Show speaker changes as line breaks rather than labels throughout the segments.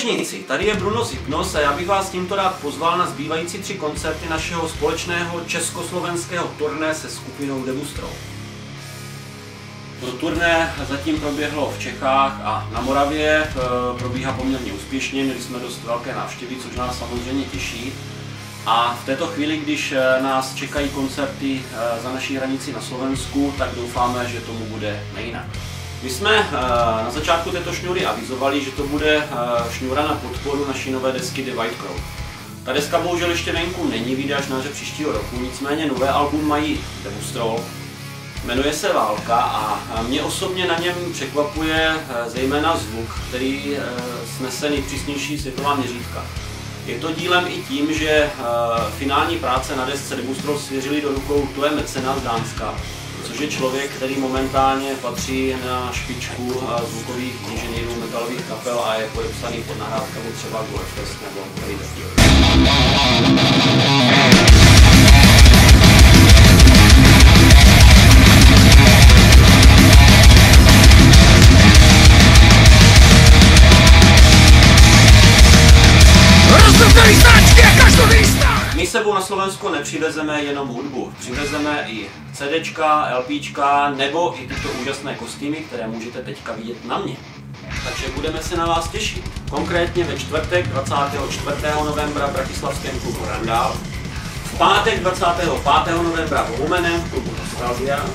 Mládežníci, tady je Bruno z Hypnos a já bych vás tímto rád pozval na zbývající 3 koncerty našeho společného československého turné se skupinou Debustrol. To turné zatím proběhlo v Čechách a na Moravě, probíhá poměrně úspěšně, měli jsme dost velké návštěvy, což nás samozřejmě těší. A v této chvíli, když nás čekají koncerty za naší hranici na Slovensku, tak doufáme, že tomu bude nejinak. My jsme na začátku této šňůry avizovali, že to bude šňůra na podporu naší nové desky The White Crow. Ta deska bohužel ještě venku není, vyjde až na jaře příštího roku, nicméně nové album mají Debustrol. Jmenuje se Válka a mě osobně na něm překvapuje zejména zvuk, který snese nejpřísnější světová měřítka. Je to dílem i tím, že finální práce na desce Debustrol svěřili do rukou Tue Mecena z Dánska, což je člověk, který momentálně patří na špičku zvukových inženýrů metalových kapel a je podepsaný pod nahrávkami třeba Gorefest nebo Radiohead. My sebou na Slovensku nepřivezeme jenom hudbu, přivezeme i CDčka, LPčka nebo i tyto úžasné kostýmy, které můžete teďka vidět na mě. Takže budeme se na vás těšit. Konkrétně ve čtvrtek 24. novembra v bratislavském klubu Randall, v pátek 25. novembra v Humenem v klubu Nostalgia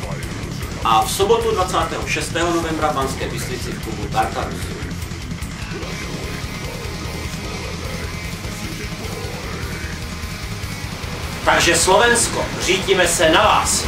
a v sobotu 26. novembra v Banské Bystrici v klubu Tartarus. Takže Slovensko, řítíme se na vás!